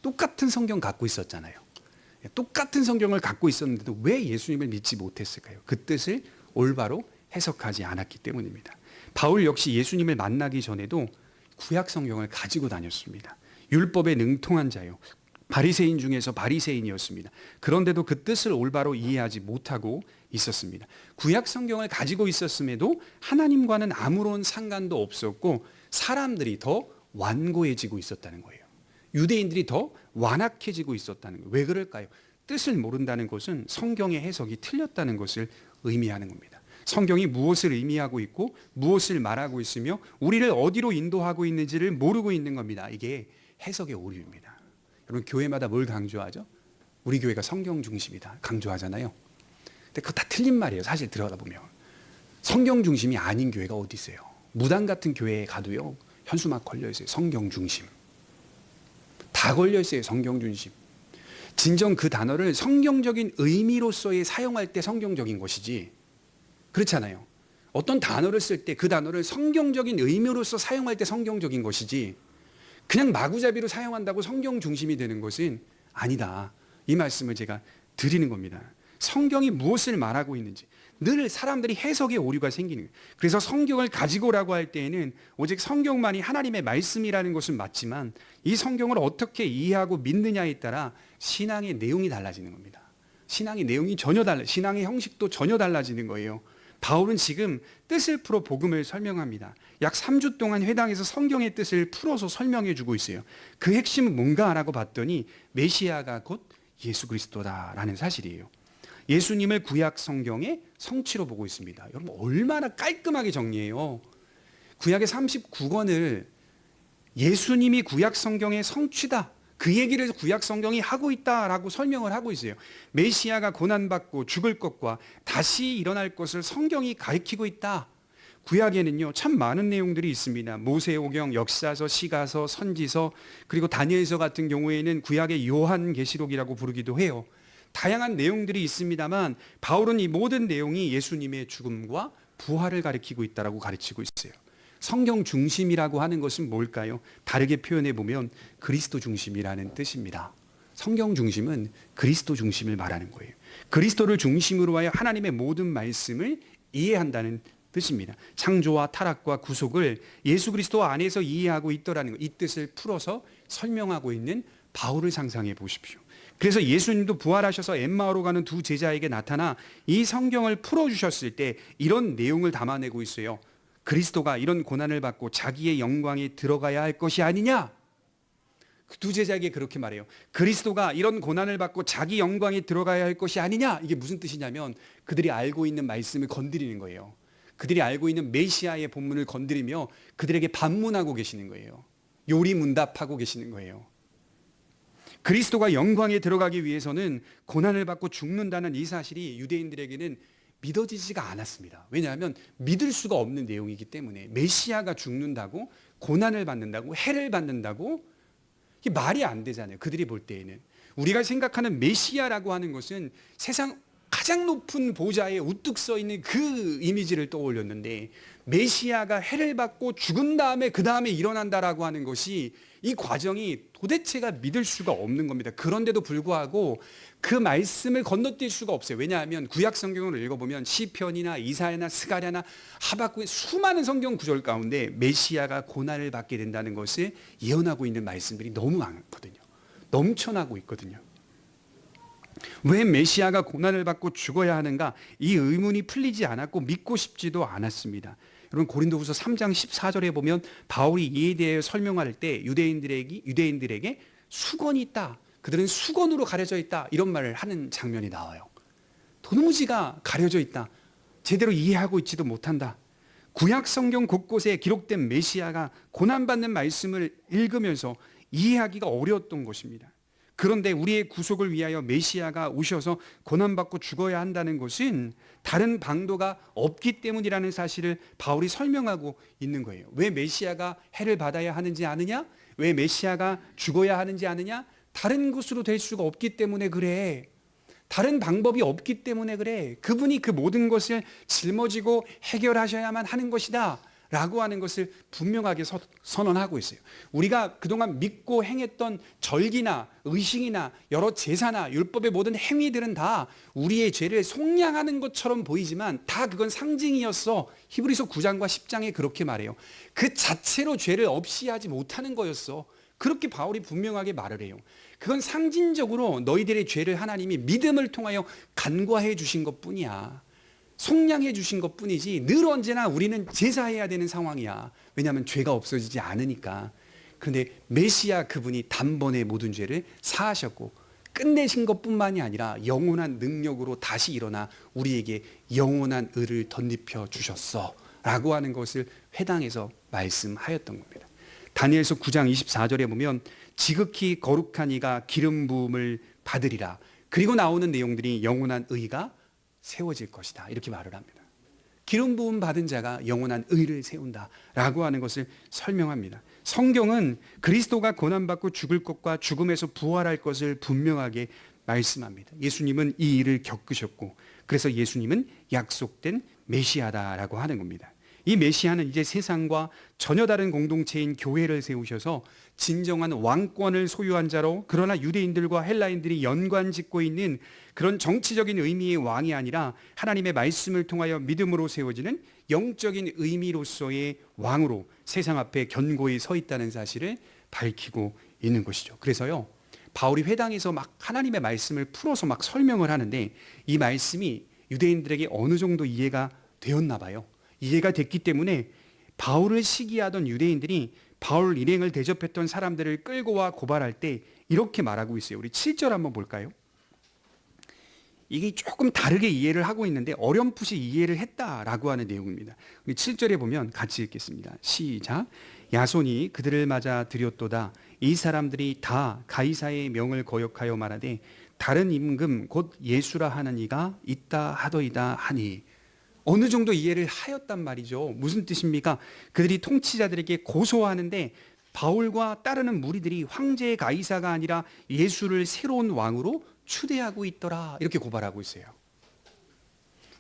똑같은 성경 갖고 있었잖아요. 똑같은 성경을 갖고 있었는데도 왜 예수님을 믿지 못했을까요? 그 뜻을 올바로 해석하지 않았기 때문입니다. 바울 역시 예수님을 만나기 전에도 구약 성경을 가지고 다녔습니다. 율법에 능통한 자요. 바리새인 중에서 바리새인이었습니다. 그런데도 그 뜻을 올바로 이해하지 못하고 있었습니다. 구약 성경을 가지고 있었음에도 하나님과는 아무런 상관도 없었고 사람들이 더 완고해지고 있었다는 거예요. 유대인들이 더 완악해지고 있었다는 거예요. 왜 그럴까요? 뜻을 모른다는 것은 성경의 해석이 틀렸다는 것을 의미하는 겁니다. 성경이 무엇을 의미하고 있고 무엇을 말하고 있으며 우리를 어디로 인도하고 있는지를 모르고 있는 겁니다. 이게 해석의 오류입니다. 여러분 교회마다 뭘 강조하죠? 우리 교회가 성경 중심이다 강조하잖아요. 근데 그거 다 틀린 말이에요. 사실 들어가다 보면 성경 중심이 아닌 교회가 어디 있어요? 무당 같은 교회에 가도요 현수막 걸려 있어요. 성경 중심. 다 걸려 있어요. 성경 중심. 진정 그 단어를 성경적인 의미로서의 사용할 때 성경적인 것이지. 그렇잖아요. 어떤 단어를 쓸 때 그 단어를 성경적인 의미로서 사용할 때 성경적인 것이지 그냥 마구잡이로 사용한다고 성경 중심이 되는 것은 아니다. 이 말씀을 제가 드리는 겁니다. 성경이 무엇을 말하고 있는지 늘 사람들이 해석에 오류가 생기는 거예요. 그래서 성경을 가지고라고 할 때에는 오직 성경만이 하나님의 말씀이라는 것은 맞지만 이 성경을 어떻게 이해하고 믿느냐에 따라 신앙의 내용이 달라지는 겁니다. 신앙의 내용이 전혀 달라, 신앙의 형식도 전혀 달라지는 거예요. 바울은 지금 뜻을 풀어 복음을 설명합니다. 약 3주 동안 회당에서 성경의 뜻을 풀어서 설명해 주고 있어요. 그 핵심은 뭔가라고 봤더니 메시아가 곧 예수 그리스도다라는 사실이에요. 예수님을 구약 성경의 성취로 보고 있습니다. 여러분 얼마나 깔끔하게 정리해요. 구약의 39권을 예수님이 구약 성경의 성취다. 그 얘기를 구약 성경이 하고 있다라고 설명을 하고 있어요. 메시아가 고난받고 죽을 것과 다시 일어날 것을 성경이 가리키고 있다. 구약에는요 참 많은 내용들이 있습니다. 모세오경, 역사서, 시가서, 선지서, 그리고 다니엘서 같은 경우에는 구약의 요한계시록이라고 부르기도 해요. 다양한 내용들이 있습니다만 바울은 이 모든 내용이 예수님의 죽음과 부활을 가리키고 있다라고 가르치고 있어요. 성경 중심이라고 하는 것은 뭘까요? 다르게 표현해 보면 그리스도 중심이라는 뜻입니다. 성경 중심은 그리스도 중심을 말하는 거예요. 그리스도를 중심으로 하여 하나님의 모든 말씀을 이해한다는 뜻입니다. 창조와 타락과 구속을 예수 그리스도 안에서 이해하고 있더라는 것, 이 뜻을 풀어서 설명하고 있는 바울을 상상해 보십시오. 그래서 예수님도 부활하셔서 엠마오로 가는 두 제자에게 나타나 이 성경을 풀어주셨을 때 이런 내용을 담아내고 있어요. 그리스도가 이런 고난을 받고 자기의 영광에 들어가야 할 것이 아니냐? 그 두 제자에게 그렇게 말해요. 그리스도가 이런 고난을 받고 자기 영광에 들어가야 할 것이 아니냐? 이게 무슨 뜻이냐면 그들이 알고 있는 말씀을 건드리는 거예요. 그들이 알고 있는 메시아의 본문을 건드리며 그들에게 반문하고 계시는 거예요. 요리문답하고 계시는 거예요. 그리스도가 영광에 들어가기 위해서는 고난을 받고 죽는다는 이 사실이 유대인들에게는 믿어지지가 않았습니다. 왜냐하면 믿을 수가 없는 내용이기 때문에 메시아가 죽는다고 고난을 받는다고 해를 받는다고 이게 말이 안 되잖아요. 그들이 볼 때에는 우리가 생각하는 메시아라고 하는 것은 세상 가장 높은 보좌에 우뚝 서 있는 그 이미지를 떠올렸는데 메시아가 해를 받고 죽은 다음에 그 다음에 일어난다라고 하는 것이 이 과정이 도대체가 믿을 수가 없는 겁니다. 그런데도 불구하고 그 말씀을 건너뛸 수가 없어요. 왜냐하면 구약 성경을 읽어보면 시편이나 이사야나 스가랴나 하박국의 수많은 성경 구절 가운데 메시아가 고난을 받게 된다는 것을 예언하고 있는 말씀들이 너무 많거든요. 넘쳐나고 있거든요. 왜 메시아가 고난을 받고 죽어야 하는가? 이 의문이 풀리지 않았고 믿고 싶지도 않았습니다. 여러분 고린도후서 3장 14절에 보면 바울이 이에 대해 설명할 때 유대인들에게 수건이 있다. 그들은 수건으로 가려져 있다. 이런 말을 하는 장면이 나와요. 도무지가 가려져 있다. 제대로 이해하고 있지도 못한다. 구약 성경 곳곳에 기록된 메시아가 고난받는 말씀을 읽으면서 이해하기가 어려웠던 것입니다. 그런데 우리의 구속을 위하여 메시아가 오셔서 고난받고 죽어야 한다는 것은 다른 방도가 없기 때문이라는 사실을 바울이 설명하고 있는 거예요. 왜 메시아가 해를 받아야 하는지 아느냐? 왜 메시아가 죽어야 하는지 아느냐? 다른 것으로 될 수가 없기 때문에 그래. 다른 방법이 없기 때문에 그래. 그분이 그 모든 것을 짊어지고 해결하셔야만 하는 것이다 라고 하는 것을 분명하게 선언하고 있어요. 우리가 그동안 믿고 행했던 절기나 의식이나 여러 제사나 율법의 모든 행위들은 다 우리의 죄를 속량하는 것처럼 보이지만 다 그건 상징이었어. 히브리서 9장과 10장에 그렇게 말해요. 그 자체로 죄를 없이 하지 못하는 거였어. 그렇게 바울이 분명하게 말을 해요. 그건 상징적으로 너희들의 죄를 하나님이 믿음을 통하여 간과해 주신 것뿐이야. 속량해 주신 것뿐이지 늘 언제나 우리는 제사해야 되는 상황이야. 왜냐하면 죄가 없어지지 않으니까. 그런데 메시아 그분이 단번에 모든 죄를 사하셨고 끝내신 것뿐만이 아니라 영원한 능력으로 다시 일어나 우리에게 영원한 의를 덧입혀 주셨어 라고 하는 것을 회당에서 말씀하였던 겁니다. 다니엘서 9장 24절에 보면 지극히 거룩한 이가 기름 부음을 받으리라. 그리고 나오는 내용들이 영원한 의가 세워질 것이다 이렇게 말을 합니다. 기름 부음 받은 자가 영원한 의를 세운다라고 하는 것을 설명합니다. 성경은 그리스도가 고난받고 죽을 것과 죽음에서 부활할 것을 분명하게 말씀합니다. 예수님은 이 일을 겪으셨고 그래서 예수님은 약속된 메시아다라고 하는 겁니다. 이 메시아는 이제 세상과 전혀 다른 공동체인 교회를 세우셔서 진정한 왕권을 소유한 자로, 그러나 유대인들과 헬라인들이 연관 짓고 있는 그런 정치적인 의미의 왕이 아니라 하나님의 말씀을 통하여 믿음으로 세워지는 영적인 의미로서의 왕으로 세상 앞에 견고히 서 있다는 사실을 밝히고 있는 것이죠. 그래서요, 바울이 회당에서 막 하나님의 말씀을 풀어서 막 설명을 하는데 이 말씀이 유대인들에게 어느 정도 이해가 되었나 봐요. 이해가 됐기 때문에 바울을 시기하던 유대인들이 바울 일행을 대접했던 사람들을 끌고 와 고발할 때 이렇게 말하고 있어요. 우리 7절 한번 볼까요? 이게 조금 다르게 이해를 하고 있는데 어렴풋이 이해를 했다라고 하는 내용입니다. 우리 7절에 보면 같이 읽겠습니다. 시작. 야손이 그들을 맞아 드렸도다. 이 사람들이 다 가이사의 명을 거역하여 말하되 다른 임금 곧 예수라 하는 이가 있다 하더이다 하니. 어느 정도 이해를 하였단 말이죠. 무슨 뜻입니까? 그들이 통치자들에게 고소하는데 바울과 따르는 무리들이 황제 가이사가 아니라 예수를 새로운 왕으로 추대하고 있더라, 이렇게 고발하고 있어요.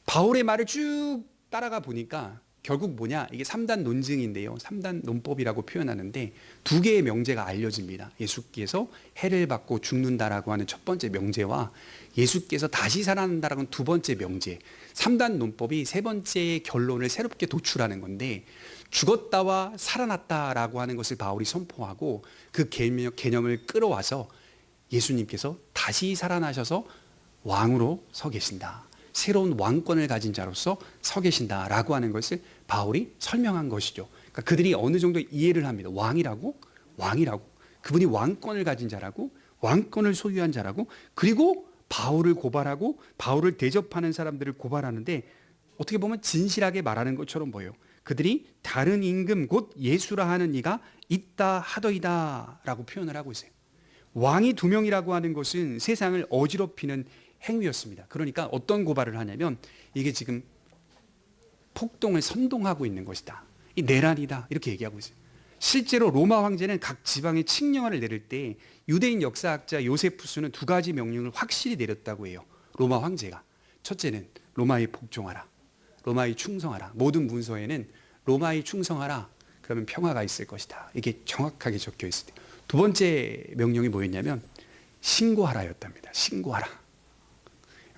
바울의 말을 쭉 따라가 보니까 결국 뭐냐, 이게 3단 논증인데요, 3단 논법이라고 표현하는데 두 개의 명제가 알려집니다. 예수께서 해를 받고 죽는다라고 하는 첫 번째 명제와 예수께서 다시 살아난다라고 하는 두 번째 명제, 3단 논법이 세 번째 결론을 새롭게 도출하는 건데, 죽었다와 살아났다라고 하는 것을 바울이 선포하고 그 개념을 끌어와서 예수님께서 다시 살아나셔서 왕으로 서 계신다, 새로운 왕권을 가진 자로서 서 계신다라고 하는 것을 바울이 설명한 것이죠. 그러니까 그들이 어느 정도 이해를 합니다. 왕이라고 그분이 왕권을 가진 자라고, 왕권을 소유한 자라고, 그리고 바울을 고발하고 바울을 대접하는 사람들을 고발하는데 어떻게 보면 진실하게 말하는 것처럼 보여요. 그들이 다른 임금 곧 예수라 하는 이가 있다 하더이다 라고 표현을 하고 있어요. 왕이 두 명이라고 하는 것은 세상을 어지럽히는 행위였습니다. 그러니까 어떤 고발을 하냐면 이게 지금 폭동을 선동하고 있는 것이다, 이 내란이다, 이렇게 얘기하고 있어요. 실제로 로마 황제는 각 지방에 칙령을 내릴 때 유대인 역사학자 요세푸스는 두 가지 명령을 확실히 내렸다고 해요. 로마 황제가. 첫째는 로마에 복종하라, 로마에 충성하라. 모든 문서에는 로마에 충성하라, 그러면 평화가 있을 것이다, 이게 정확하게 적혀 있을 때. 두 번째 명령이 뭐였냐면 신고하라였답니다. 신고하라.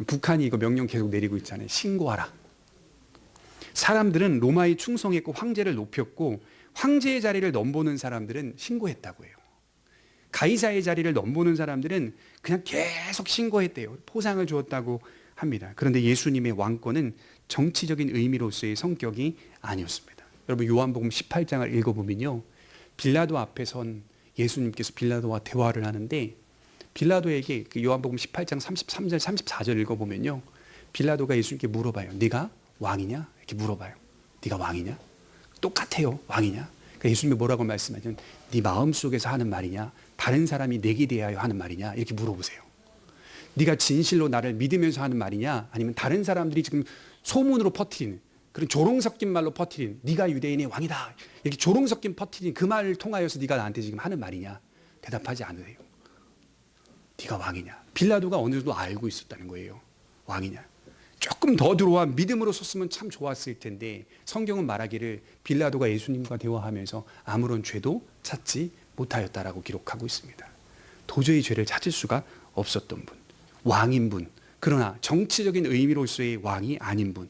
북한이 이거 명령 계속 내리고 있잖아요. 신고하라. 사람들은 로마에 충성했고 황제를 높였고 황제의 자리를 넘보는 사람들은 신고했다고 해요. 가이사의 자리를 넘보는 사람들은 그냥 계속 신고했대요. 포상을 주었다고 합니다. 그런데 예수님의 왕권은 정치적인 의미로서의 성격이 아니었습니다. 여러분 요한복음 18장을 읽어보면요, 빌라도 앞에 선 예수님께서 빌라도와 대화를 하는데 빌라도에게 요한복음 18장 33절 34절 읽어보면요, 빌라도가 예수님께 물어봐요. 네가 왕이냐? 이렇게 물어봐요. 네가 왕이냐? 똑같아요. 왕이냐? 그러니까 예수님이 뭐라고 말씀하냐면 네 마음속에서 하는 말이냐, 다른 사람이 내게 대하여 하는 말이냐, 이렇게 물어보세요. 네가 진실로 나를 믿으면서 하는 말이냐, 아니면 다른 사람들이 지금 소문으로 퍼뜨리는 그런 조롱 섞인 말로 퍼뜨리는 네가 유대인의 왕이다, 이렇게 조롱 섞인 퍼뜨리는 그 말을 통하여서 네가 나한테 지금 하는 말이냐, 대답하지 않으세요. 네가 왕이냐. 빌라도가 어느 정도 알고 있었다는 거예요. 왕이냐. 조금 더 들어와 믿음으로 섰으면 참 좋았을 텐데 성경은 말하기를 빌라도가 예수님과 대화하면서 아무런 죄도 찾지 못하였다라고 기록하고 있습니다. 도저히 죄를 찾을 수가 없었던 분, 왕인 분, 그러나 정치적인 의미로서의 왕이 아닌 분.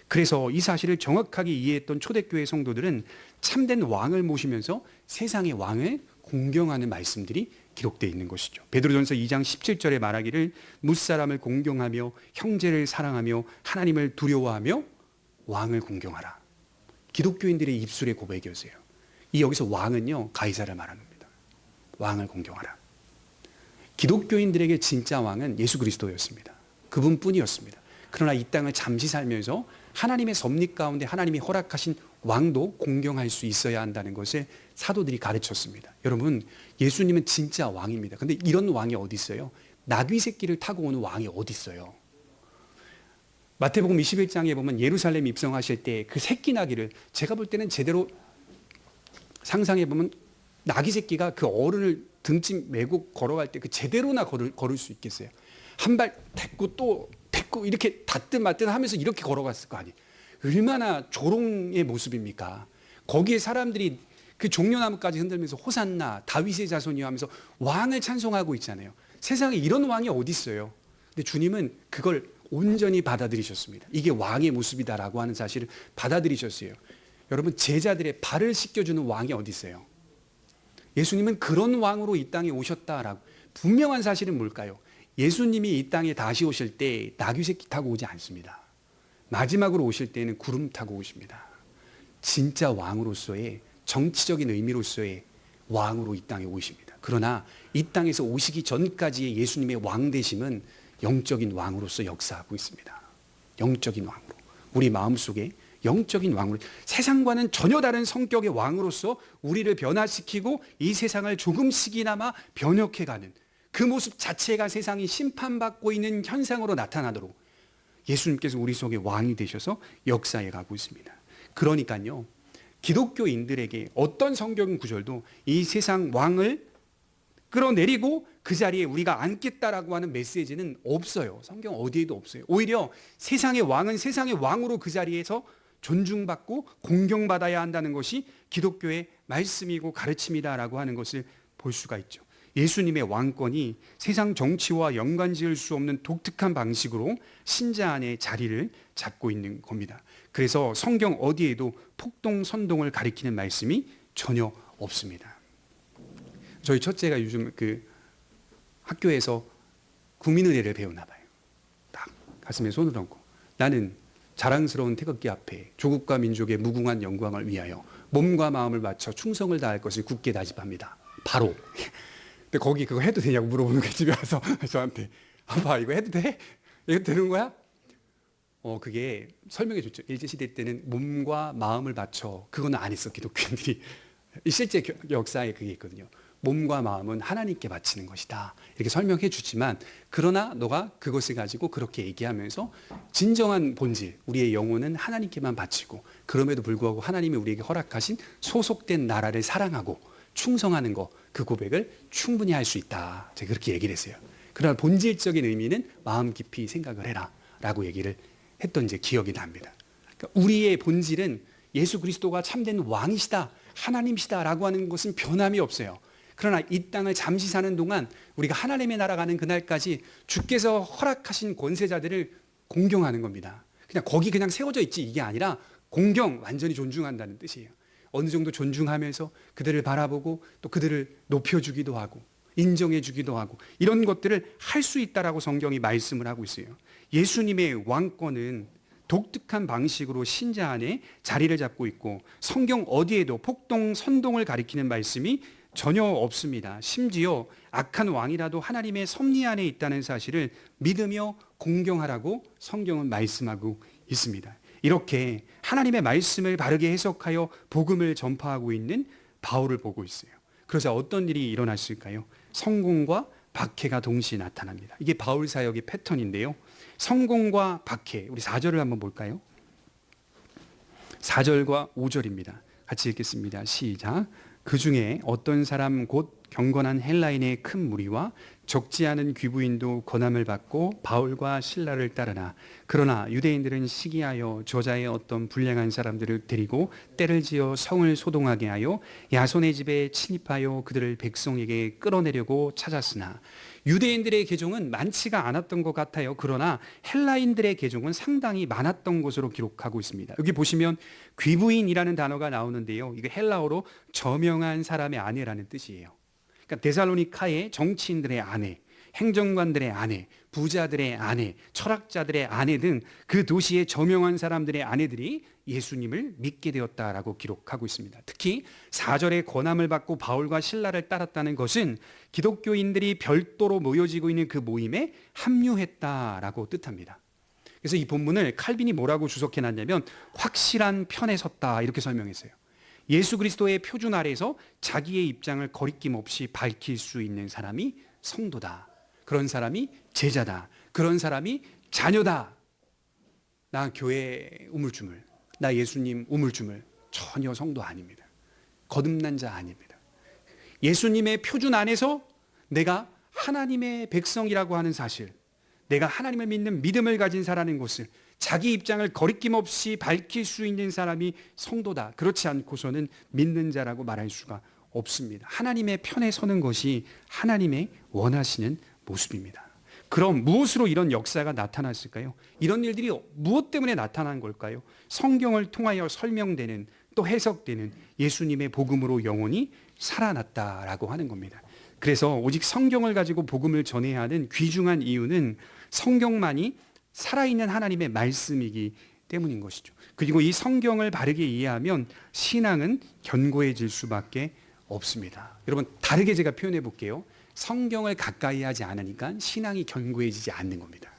그래서 이 사실을 정확하게 이해했던 초대교회 성도들은 참된 왕을 모시면서 세상의 왕을 공경하는 말씀들이 기록되어 있는 것이죠. 베드로전서 2장 17절에 말하기를 무사람을 공경하며 형제를 사랑하며 하나님을 두려워하며 왕을 공경하라. 기독교인들의 입술의 고백이었어요. 이 여기서 왕은요, 가이사를 말합니다. 왕을 공경하라. 기독교인들에게 진짜 왕은 예수 그리스도였습니다. 그분뿐이었습니다. 그러나 이 땅을 잠시 살면서 하나님의 섭리 가운데 하나님이 허락하신 왕도 공경할 수 있어야 한다는 것을 사도들이 가르쳤습니다. 여러분, 예수님은 진짜 왕입니다. 근데 이런 왕이 어디 있어요? 나귀 새끼를 타고 오는 왕이 어디 있어요? 마태복음 21장에 보면 예루살렘 입성하실 때 그 새끼 나귀를 제가 볼 때는 제대로 상상해 보면 나귀 새끼가 그 어른을 등짐 메고 걸어갈 때 그 제대로나 걸을 수 있겠어요? 한 발 댔고 또 댔고 이렇게 닿든 맞든 하면서 이렇게 걸어갔을 거 아니에요. 얼마나 조롱의 모습입니까? 거기에 사람들이 그 종려나무까지 흔들면서 호산나 다윗의 자손이여 하면서 왕을 찬송하고 있잖아요. 세상에 이런 왕이 어디 있어요? 근데 주님은 그걸 온전히 받아들이셨습니다. 이게 왕의 모습이다라고 하는 사실을 받아들이셨어요. 여러분, 제자들의 발을 씻겨주는 왕이 어디 있어요? 예수님은 그런 왕으로 이 땅에 오셨다라고. 분명한 사실은 뭘까요? 예수님이 이 땅에 다시 오실 때 나귀새끼 타고 오지 않습니다. 마지막으로 오실 때는 구름 타고 오십니다. 진짜 왕으로서의, 정치적인 의미로서의 왕으로 이 땅에 오십니다. 그러나 이 땅에서 오시기 전까지의 예수님의 왕되심은 영적인 왕으로서 역사하고 있습니다. 영적인 왕으로. 우리 마음속에 영적인 왕으로, 세상과는 전혀 다른 성격의 왕으로서 우리를 변화시키고 이 세상을 조금씩이나마 변혁해가는 그 모습 자체가 세상이 심판받고 있는 현상으로 나타나도록 예수님께서 우리 속에 왕이 되셔서 역사해 가고 있습니다. 그러니까요, 기독교인들에게 어떤 성경 구절도 이 세상 왕을 끌어내리고 그 자리에 우리가 앉겠다라고 하는 메시지는 없어요. 성경 어디에도 없어요. 오히려 세상의 왕은 세상의 왕으로 그 자리에서 존중받고 공경받아야 한다는 것이 기독교의 말씀이고 가르침이다라고 하는 것을 볼 수가 있죠. 예수님의 왕권이 세상 정치와 연관지을 수 없는 독특한 방식으로 신자 안에 자리를 잡고 있는 겁니다. 그래서 성경 어디에도 폭동선동을 가리키는 말씀이 전혀 없습니다. 저희 첫째가 요즘 그 학교에서 국민은혜를 배우나 봐요. 딱 가슴에 손을 얹고 나는 자랑스러운 태극기 앞에 조국과 민족의 무궁한 영광을 위하여 몸과 마음을 바쳐 충성을 다할 것을 굳게 다짐합니다. 바로. 근데 거기 그거 해도 되냐고 물어보는 거예요. 집에 와서 저한테. 아빠 이거 해도 돼? 이거 되는 거야? 그게 설명해 줬죠. 일제시대 때는 몸과 마음을 바쳐. 그거는 안 했어, 기독교인들이. 실제 역사에 그게 있거든요. 몸과 마음은 하나님께 바치는 것이다. 이렇게 설명해 주지만, 그러나 너가 그것을 가지고 그렇게 얘기하면서 진정한 본질, 우리의 영혼은 하나님께만 바치고, 그럼에도 불구하고 하나님이 우리에게 허락하신 소속된 나라를 사랑하고 충성하는 거, 그 고백을 충분히 할 수 있다. 제가 그렇게 얘기를 했어요. 그러나 본질적인 의미는 마음 깊이 생각을 해라 라고 얘기를 했던 이제 기억이 납니다. 그러니까 우리의 본질은 예수 그리스도가 참된 왕이시다, 하나님이시다 라고 하는 것은 변함이 없어요. 그러나 이 땅을 잠시 사는 동안 우리가 하나님의 나라 가는 그날까지 주께서 허락하신 권세자들을 공경하는 겁니다. 그냥 거기 그냥 세워져 있지 이게 아니라 공경, 완전히 존중한다는 뜻이에요. 어느 정도 존중하면서 그들을 바라보고 또 그들을 높여주기도 하고 인정해주기도 하고 이런 것들을 할 수 있다라고 성경이 말씀을 하고 있어요. 예수님의 왕권은 독특한 방식으로 신자 안에 자리를 잡고 있고 성경 어디에도 폭동, 선동을 가리키는 말씀이 전혀 없습니다. 심지어 악한 왕이라도 하나님의 섭리 안에 있다는 사실을 믿으며 공경하라고 성경은 말씀하고 있습니다. 이렇게 하나님의 말씀을 바르게 해석하여 복음을 전파하고 있는 바울을 보고 있어요. 그래서 어떤 일이 일어났을까요? 성공과 박해가 동시에 나타납니다. 이게 바울 사역의 패턴인데요. 성공과 박해, 우리 4절을 한번 볼까요? 4절과 5절입니다. 같이 읽겠습니다. 시작. 그 중에 어떤 사람 곧 경건한 헬라인의 큰 무리와 적지 않은 귀부인도 권함을 받고 바울과 실라를 따르나 그러나 유대인들은 시기하여 저자의 어떤 불량한 사람들을 데리고 때를 지어 성을 소동하게 하여 야손의 집에 침입하여 그들을 백성에게 끌어내려고 찾았으나 유대인들의 계종은 많지가 않았던 것 같아요. 그러나 헬라인들의 계종은 상당히 많았던 것으로 기록하고 있습니다. 여기 보시면 귀부인이라는 단어가 나오는데요. 이거 헬라어로 저명한 사람의 아내라는 뜻이에요. 그러니까 데살로니카의 정치인들의 아내, 행정관들의 아내, 부자들의 아내, 철학자들의 아내 등 그 도시의 저명한 사람들의 아내들이 예수님을 믿게 되었다라고 기록하고 있습니다. 특히 4절에 권함을 받고 바울과 실라를 따랐다는 것은 기독교인들이 별도로 모여지고 있는 그 모임에 합류했다라고 뜻합니다. 그래서 이 본문을 칼빈이 뭐라고 주석해놨냐면 확실한 편에 섰다 이렇게 설명했어요. 예수 그리스도의 표준 아래에서 자기의 입장을 거리낌 없이 밝힐 수 있는 사람이 성도다. 그런 사람이 제자다. 그런 사람이 자녀다. 나 교회 우물쭈물, 나 예수님 우물쭈물 전혀 성도 아닙니다. 거듭난 자 아닙니다. 예수님의 표준 안에서 내가 하나님의 백성이라고 하는 사실, 내가 하나님을 믿는 믿음을 가진 자라는 것을 자기 입장을 거리낌 없이 밝힐 수 있는 사람이 성도다. 그렇지 않고서는 믿는 자라고 말할 수가 없습니다. 하나님의 편에 서는 것이 하나님의 원하시는 모습입니다. 그럼 무엇으로 이런 역사가 나타났을까요? 이런 일들이 무엇 때문에 나타난 걸까요? 성경을 통하여 설명되는 또 해석되는 예수님의 복음으로 영혼이 살아났다라고 하는 겁니다. 그래서 오직 성경을 가지고 복음을 전해야 하는 귀중한 이유는 성경만이 살아있는 하나님의 말씀이기 때문인 것이죠. 그리고 이 성경을 바르게 이해하면 신앙은 견고해질 수밖에 없습니다. 여러분, 다르게 제가 표현해 볼게요. 성경을 가까이 하지 않으니까 신앙이 견고해지지 않는 겁니다.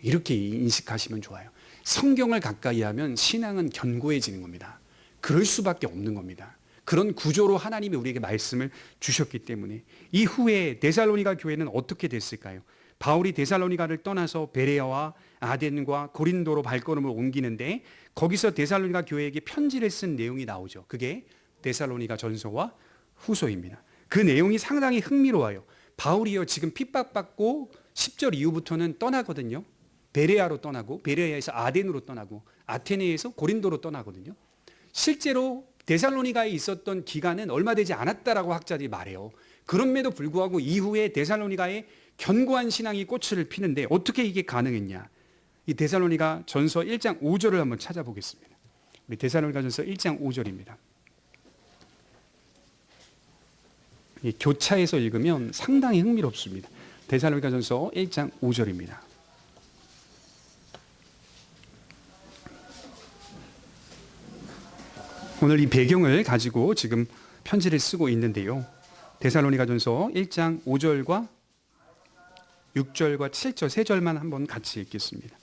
이렇게 인식하시면 좋아요. 성경을 가까이 하면 신앙은 견고해지는 겁니다. 그럴 수밖에 없는 겁니다. 그런 구조로 하나님이 우리에게 말씀을 주셨기 때문에. 이후에 데살로니가 교회는 어떻게 됐을까요? 바울이 데살로니가를 떠나서 베레아와 아덴과 고린도로 발걸음을 옮기는데 거기서 데살로니가 교회에게 편지를 쓴 내용이 나오죠. 그게 데살로니가 전서와 후서입니다. 그 내용이 상당히 흥미로워요. 바울이요, 지금 핍박받고 10절 이후부터는 떠나거든요. 베레아로 떠나고, 베레아에서 아덴으로 떠나고, 아테네에서 고린도로 떠나거든요. 실제로 데살로니가에 있었던 기간은 얼마 되지 않았다라고 학자들이 말해요. 그럼에도 불구하고 이후에 데살로니가에 견고한 신앙이 꽃을 피는데 어떻게 이게 가능했냐? 이 데살로니가 전서 1장 5절을 한번 찾아보겠습니다. 우리 데살로니가 전서 1장 5절입니다. 이 교차해서 읽으면 상당히 흥미롭습니다. 데살로니가 전서 1장 5절입니다. 오늘 이 배경을 가지고 지금 편지를 쓰고 있는데요. 데살로니가 전서 1장 5절과 6절과 7절 세 절만 한번 같이 읽겠습니다.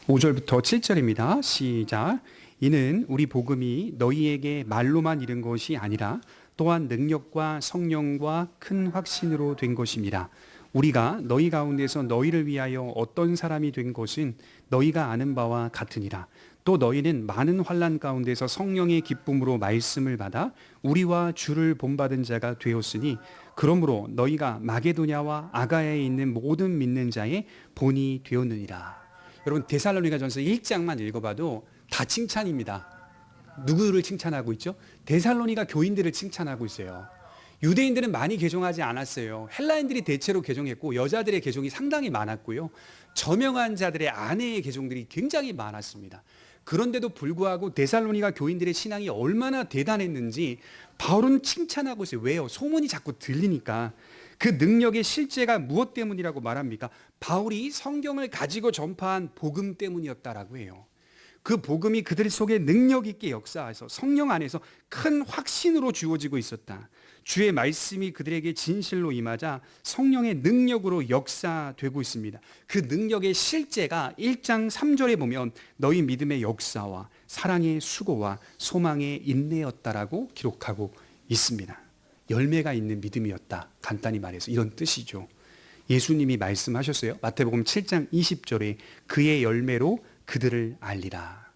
(5절부터) 7절입니다. 시작. 이는 우리 복음이 너희에게 말로만 이른 것이 아니라 또한 능력과 성령과 큰 확신으로 된 것입니다. 우리가 너희 가운데서 너희를 위하여 어떤 사람이 된 것은 너희가 아는 바와 같으니라. 또 너희는 많은 환난 가운데서 성령의 기쁨으로 말씀을 받아 우리와 주를 본받은 자가 되었으니 그러므로 너희가 마게도냐와 아가야에 있는 모든 믿는 자의 본이 되었느니라. 여러분, 데살로니가전서 1장만 읽어봐도 다 칭찬입니다. 누구를 칭찬하고 있죠? 데살로니가 교인들을 칭찬하고 있어요. 유대인들은 많이 개종하지 않았어요. 헬라인들이 대체로 개종했고 여자들의 개종이 상당히 많았고요. 저명한 자들의 아내의 개종들이 굉장히 많았습니다. 그런데도 불구하고 데살로니가 교인들의 신앙이 얼마나 대단했는지 바울은 칭찬하고 있어요. 왜요? 소문이 자꾸 들리니까. 그 능력의 실제가 무엇 때문이라고 말합니까? 바울이 성경을 가지고 전파한 복음 때문이었다라고 해요. 그 복음이 그들 속에 능력 있게 역사해서 성령 안에서 큰 확신으로 주어지고 있었다. 주의 말씀이 그들에게 진실로 임하자 성령의 능력으로 역사되고 있습니다. 그 능력의 실제가 1장 3절에 보면 너희 믿음의 역사와 사랑의 수고와 소망의 인내였다라고 기록하고 있습니다. 열매가 있는 믿음이었다. 간단히 말해서 이런 뜻이죠. 예수님이 말씀하셨어요. 마태복음 7장 20절에 그의 열매로 그들을 알리라.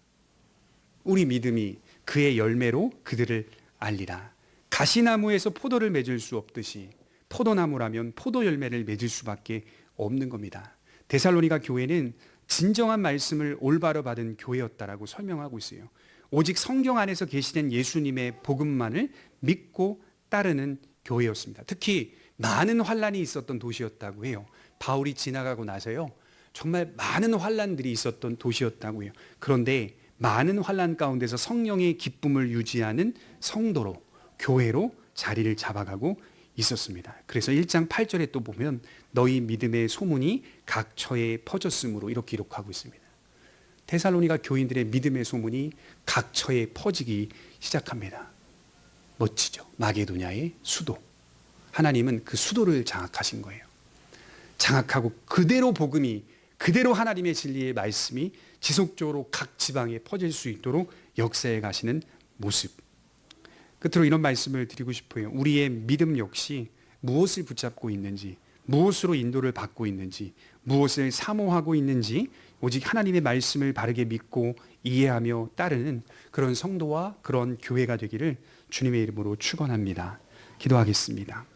우리 믿음이 그의 열매로 그들을 알리라. 가시나무에서 포도를 맺을 수 없듯이 포도나무라면 포도 열매를 맺을 수밖에 없는 겁니다. 데살로니가 교회는 진정한 말씀을 올바로 받은 교회였다라고 설명하고 있어요. 오직 성경 안에서 계시된 예수님의 복음만을 믿고 따르는 교회였습니다. 특히 많은 환란이 있었던 도시였다고 해요. 바울이 지나가고 나서요, 정말 많은 환란들이 있었던 도시였다고 해요. 그런데 많은 환란 가운데서 성령의 기쁨을 유지하는 성도로, 교회로 자리를 잡아가고 있었습니다. 그래서 1장 8절에 또 보면 너희 믿음의 소문이 각 처에 퍼졌으므로 이렇게 기록하고 있습니다. 데살로니가 교인들의 믿음의 소문이 각 처에 퍼지기 시작합니다. 멋지죠. 마게도냐의 수도. 하나님은 그 수도를 장악하신 거예요. 장악하고 그대로 복음이, 그대로 하나님의 진리의 말씀이 지속적으로 각 지방에 퍼질 수 있도록 역사해 가시는 모습. 끝으로 이런 말씀을 드리고 싶어요. 우리의 믿음 역시 무엇을 붙잡고 있는지, 무엇으로 인도를 받고 있는지, 무엇을 사모하고 있는지 오직 하나님의 말씀을 바르게 믿고 이해하며 따르는 그런 성도와 그런 교회가 되기를 주님의 이름으로 축원합니다. 기도하겠습니다.